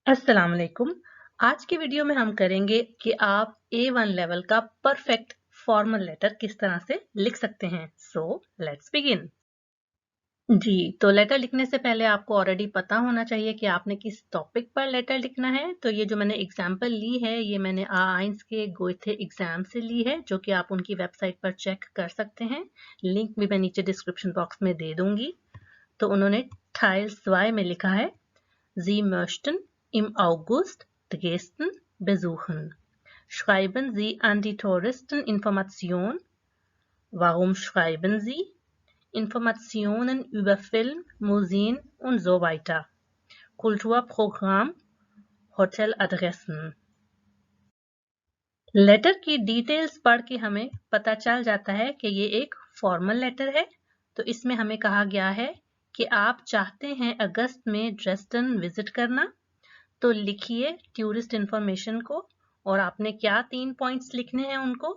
अस्सलाम वालेकुम। आज की वीडियो में हम करेंगे कि आप A1 लेवल का परफेक्ट फॉर्मल लेटर किस तरह से लिख सकते हैं। So let's begin. जी, तो लेटर लिखने से पहले आपको ऑलरेडी पता होना चाहिए कि आपने किस टॉपिक पर लेटर लिखना है। तो ये जो मैंने एग्जाम्पल ली है ये मैंने A1 के गोएथे एग्जाम से ली है, जो कि आप उनकी वेबसाइट पर चेक कर सकते हैं। लिंक भी मैं नीचे डिस्क्रिप्शन बॉक्स में दे दूंगी। तो उन्होंने Teil 2 में लिखा है, Sie möchten im August Dresden besuchen. Schreiben Sie an die Touristeninformation. Warum schreiben Sie? Informationen über Film, Museen und so weiter. Kulturprogramm, Hoteladressen. Letter की डिटेल्स पढ़ के हमें पता चल जाता है कि ये एक फॉर्मल लेटर है। तो इसमें हमें कहा गया है कि आप चाहते हैं अगस्त में ड्रेसडन विजिट करना। तो लिखिए टूरिस्ट इंफॉर्मेशन को, और आपने क्या 3 पॉइंट्स लिखने हैं उनको,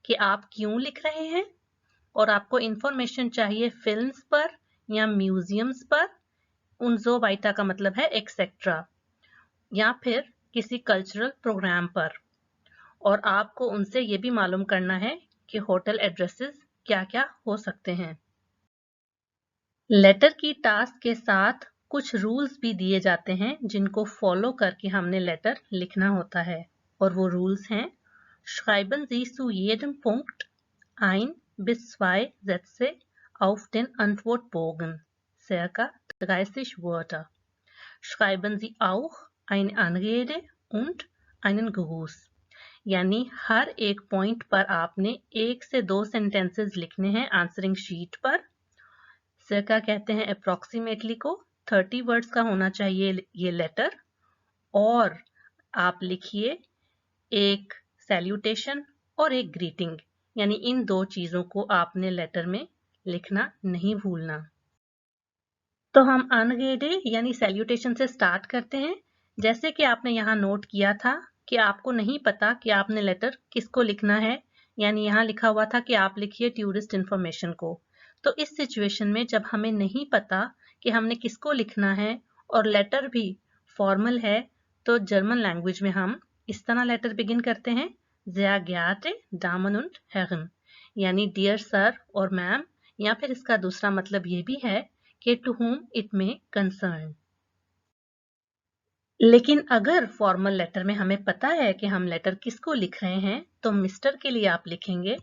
कि आप क्यों लिख रहे हैं, और आपको इंफॉर्मेशन चाहिए फिल्म्स पर या म्यूजियम्स पर। उनजो वाइटा का मतलब है एक्सेट्रा, या फिर किसी कल्चरल प्रोग्राम पर। और आपको उनसे ये भी मालूम करना है कि होटल एड्रेसेस क्या क्या हो सकते हैं। लेटर की टास्क के साथ कुछ रूल्स भी दिए जाते हैं जिनको फॉलो करके हमने लेटर लिखना होता है, और वो रूल्स हैं: Schreiben Sie zu jedem Punkt 1 bis 2 Sätze auf den Antwortbogen, circa 30 Wörter. Schreiben Sie auch eine Anrede und einen Gruß. यानी हर एक पॉइंट पर आपने 1 से 2 सेंटेंसेस लिखने हैं आंसरिंग शीट पर। circa कहते हैं अप्रोक्सीमेटली को, 30 वर्ड्स का होना चाहिए ये लेटर। और आप लिखिए एक सैल्यूटेशन और एक ग्रीटिंग, यानी इन दो चीजों को आपने लेटर में लिखना नहीं भूलना। तो हम अनगेडे यानी सैल्यूटेशन से स्टार्ट करते हैं। जैसे कि आपने यहाँ नोट किया था कि आपको नहीं पता कि आपने लेटर किसको लिखना है, यानी यहाँ लिखा हुआ था कि आप लिखिए टूरिस्ट इंफॉर्मेशन को। तो इस सिचुएशन में जब हमें नहीं पता कि हमने किसको लिखना है और लेटर भी फॉर्मल है, तो जर्मन लैंग्वेज में हम इस तरह लेटर बिगिन करते हैं, sehr geehrte Damen und Herren, यानी डियर सर और मैम, या फिर इसका दूसरा मतलब ये भी है कि to whom it may concern। लेकिन अगर फॉर्मल लेटर में हमें पता है कि हम लेटर किसको लिख रहे हैं, तो मिस्टर के लिए आप लिखेंगे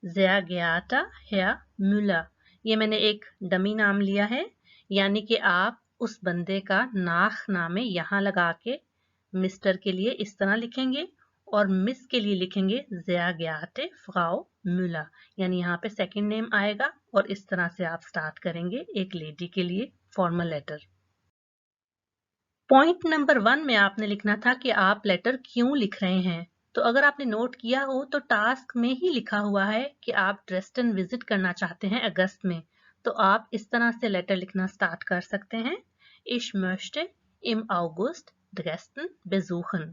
sehr geehrter Herr Müller। ये मैंने एक डमी नाम लिया है, यानी कि आप उस बंदे का नाख नामे यहाँ लगा के मिस्टर के लिए इस तरह लिखेंगे, और मिस के लिए लिखेंगे sehr geehrte Frau Müller, यानी यहाँ पे सेकंड नेम आएगा। और इस तरह से आप स्टार्ट करेंगे एक लेडी के लिए फॉर्मल लेटर। पॉइंट नंबर 1 में आपने लिखना था कि आप लेटर क्यों लिख रहे हैं। तो अगर आपने नोट किया हो तो टास्क में ही लिखा हुआ है कि आप ड्रेसडन विजिट करना चाहते हैं अगस्त में। तो आप इस तरह से लेटर लिखना स्टार्ट कर सकते हैं, Ich möchte im August Dresden besuchen।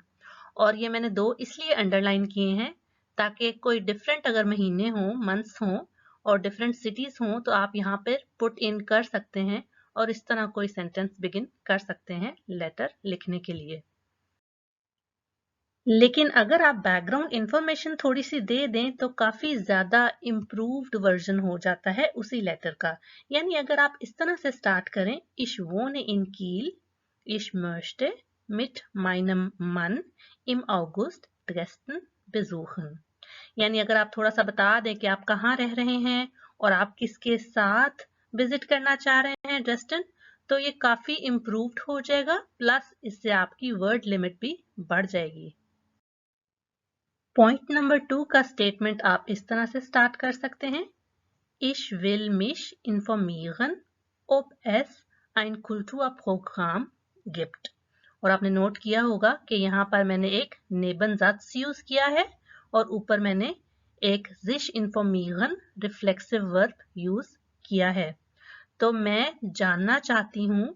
और ये मैंने 2 इसलिए अंडरलाइन किए हैं ताकि कोई डिफरेंट अगर महीने हों, मंथ्स हों और डिफरेंट सिटीज हों, तो आप यहाँ पर पुट इन कर सकते हैं और इस तरह कोई सेंटेंस बिगिन कर सकते हैं लेटर लिखने के लिए। लेकिन अगर आप बैकग्राउंड इंफॉर्मेशन थोड़ी सी दे दें तो काफी ज्यादा इम्प्रूव्ड वर्जन हो जाता है उसी लेटर का। यानी अगर आप इस तरह से स्टार्ट करें, Ich wohne in Kiel, Ich möchte mit meinem Mann im August Dresden besuchen। यानी अगर आप थोड़ा सा बता दें कि आप कहाँ रह रहे हैं और आप किसके साथ विजिट करना चाह रहे हैं ड्रेसडन, तो ये काफी इम्प्रूव्ड हो जाएगा, प्लस इससे आपकी वर्ड लिमिट भी बढ़ जाएगी। पॉइंट नंबर 2 का स्टेटमेंट आप इस तरह से स्टार्ट कर सकते हैं, Ich will mich informieren, ob es ein Kulturprogramm gibt। और आपने नोट किया होगा कि यहाँ पर मैंने एक नेबनजात्स यूज किया है और ऊपर मैंने एक sich informieren reflexive verb use किया है। तो मैं जानना चाहती हूँ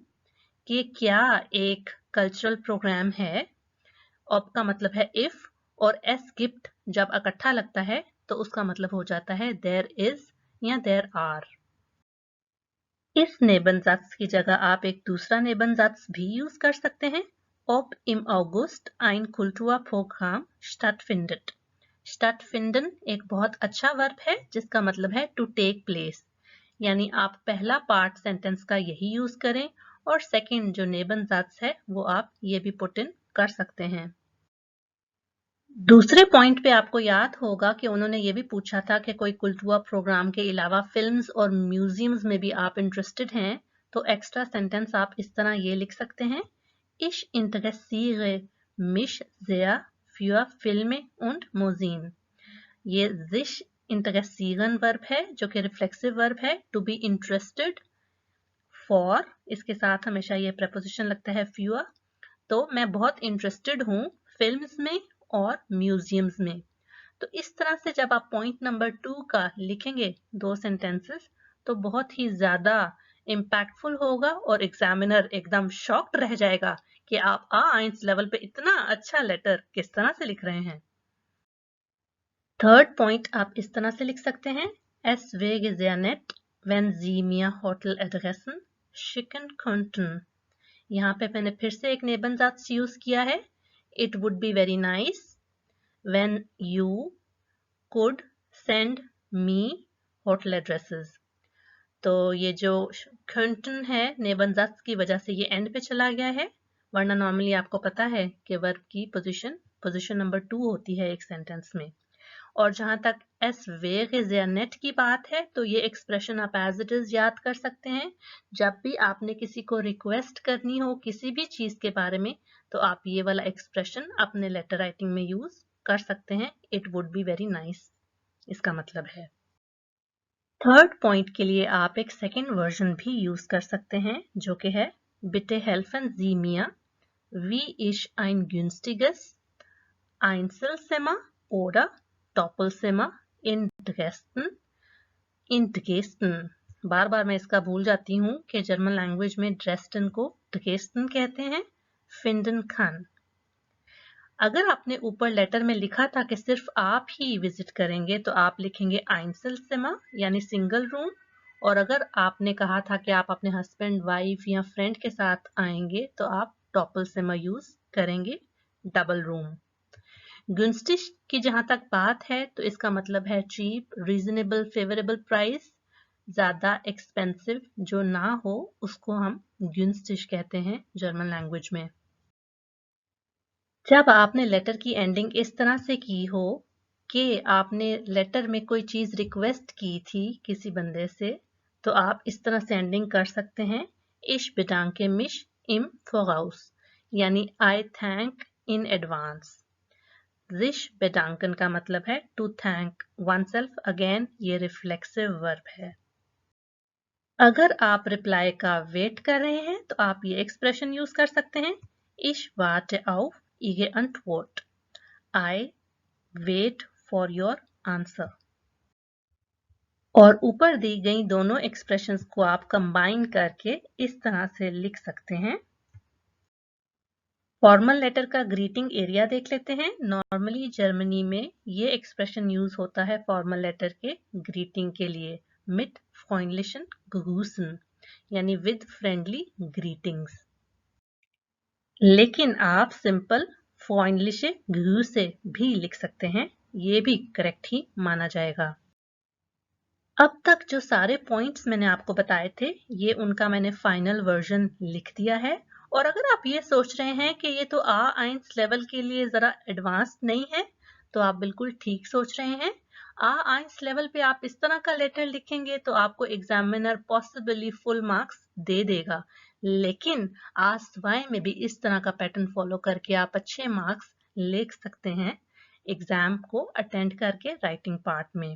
कि क्या एक कल्चरल प्रोग्राम है। ob का मतलब है if, और es gibt जब इकट्ठा लगता है तो उसका मतलब हो जाता है there is या there are। इस नेबनजात्स की जगह आप एक दूसरा नेबनजात्स भी यूज कर सकते हैं, ob im August ein Kulturprogramm stattfindet. Stattfinden एक बहुत अच्छा वर्ब है जिसका मतलब है टू टेक प्लेस, यानी आप पहला पार्ट सेंटेंस का यही यूज करें और सेकंड जो नेबनजात्स है वो आप ये भी पुट इन कर सकते हैं। दूसरे पॉइंट पे आपको याद होगा कि उन्होंने ये भी पूछा था कि कोई कुल्टुआ प्रोग्राम के अलावा फिल्म्स और म्यूजियम्स में भी आप इंटरेस्टेड हैं, तो एक्स्ट्रा सेंटेंस आप इस तरह ये लिख सकते हैं, Ich interessiere mich sehr für Filme und Museen। ये sich interessieren वर्ब है जो कि रिफ्लेक्सिव वर्ब है, to be interested for, इसके साथ हमेशा ये preposition लगता है für, तो मैं बहुत इंटरेस्टेड हूँ फिल्म्स में और म्यूजियम्स में। तो इस तरह से जब आप पॉइंट नंबर 2 का लिखेंगे दो सेंटेंसेस तो बहुत ही ज्यादा इम्पैक्टफुल होगा और एग्जामिनर एकदम शॉक्ड रह जाएगा कि आप A1 लेवल पे इतना अच्छा लेटर किस तरह से लिख रहे हैं। थर्ड पॉइंट आप इस तरह से लिख सकते हैं, Es wäre sehr nett, wenn Sie mir Hoteladressen schicken könnten। यहाँ पे मैंने फिर से एक नेबनजात यूज किया है, It would be very nice when you could send me hotel addresses। तो ये जो könnten है नेबनजात की वजह से ये एंड पे चला गया है, वरना नॉर्मली आपको पता है कि वर्ब की पोजीशन नंबर 2 होती है एक सेंटेंस में। और जहां तक es wäre sehr nett की बात है तो ये एक्सप्रेशन आप एज इट इज याद कर सकते हैं। जब भी आपने किसी को रिक्वेस्ट करनी हो किसी भी चीज के बारे में तो आप ये वाला एक्सप्रेशन अपने लेटर राइटिंग में यूज कर सकते हैं, it would be very nice इसका मतलब है। थर्ड पॉइंट के लिए आप एक सेकेंड वर्जन भी यूज कर सकते हैं जो कि है bitte helfen Sie mir wie ich ein günstiges Einzelzimmer oder Doppelzimmer in Dresden। बार बार मैं इसका भूल जाती हूँ कि जर्मन लैंग्वेज में ड्रेस्टन को ड्रेस्डन कहते हैं, फिंडन खान। अगर आपने ऊपर लेटर में लिखा था कि सिर्फ आप ही विजिट करेंगे तो आप लिखेंगे Einzelzimmer यानी सिंगल रूम, और अगर आपने कहा था कि आप अपने हस्बैंड वाइफ या फ्रेंड के साथ आएंगे तो आप Doppelzimmer यूज करेंगे, डबल रूम। günstig की जहां तक बात है तो इसका मतलब है चीप, रीजनेबल, फेवरेबल प्राइस। ज्यादा एक्सपेंसिव जो ना हो उसको हम günstig कहते हैं जर्मन लैंग्वेज में। जब आपने लेटर की एंडिंग इस तरह से की हो कि आपने लेटर में कोई चीज रिक्वेस्ट की थी किसी बंदे से तो आप इस तरह से एंडिंग कर सकते हैं, Ich bedanke mich im Voraus यानी I thank in advance। sich bedanken का मतलब है टू थैंक oneself, अगेन ये रिफ्लेक्सिव वर्ब है। अगर आप रिप्लाई का वेट कर रहे हैं तो आप ये एक्सप्रेशन यूज कर सकते हैं, Ich warte auf Ihre Antwort। I wait for your answer। और ऊपर दी गई दोनों एक्सप्रेशंस को आप कंबाइन करके इस तरह से लिख सकते हैं। फॉर्मल लेटर का ग्रीटिंग एरिया देख लेते हैं। नॉर्मली जर्मनी में ये एक्सप्रेशन यूज होता है फॉर्मल लेटर के ग्रीटिंग के लिए, mit freundlichen Grüßen यानी विद फ्रेंडली ग्रीटिंग्स। लेकिन आप सिंपल freundliche Grüße भी लिख सकते हैं, ये भी करेक्ट ही माना जाएगा। अब तक जो सारे पॉइंट्स मैंने आपको बताए थे ये उनका मैंने फाइनल वर्जन लिख दिया है। और अगर आप ये सोच रहे हैं कि ये तो A1 लेवल के लिए जरा एडवांस नहीं है तो आप बिल्कुल ठीक सोच रहे हैं। A1 लेवल पे आप इस तरह का लेटर लिखेंगे तो आपको एग्जामिनर पॉसिबली फुल मार्क्स दे देगा, लेकिन A2 में भी इस तरह का पैटर्न फॉलो करके आप अच्छे मार्क्स ले सकते हैं एग्जाम को अटेंड करके राइटिंग पार्ट में।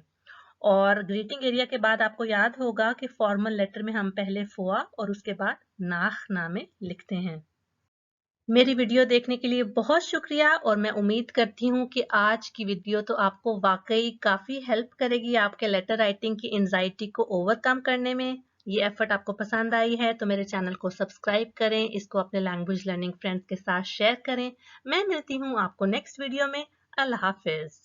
और ग्रीटिंग एरिया के बाद आपको याद होगा कि फॉर्मल लेटर में हम पहले फुआ और उसके बाद नामे लिखते हैं। मेरी वीडियो देखने के लिए बहुत शुक्रिया और मैं उम्मीद करती हूँ कि आज की वीडियो तो आपको वाकई काफी हेल्प करेगी आपके लेटर राइटिंग की एंजाइटी को ओवरकम करने में। ये एफर्ट आपको पसंद आई है तो मेरे चैनल को सब्सक्राइब करें, इसको अपने लैंग्वेज लर्निंग फ्रेंड्स के साथ शेयर करें। मैं मिलती हूँ आपको नेक्स्ट वीडियो में। अल्लाह हाफिज।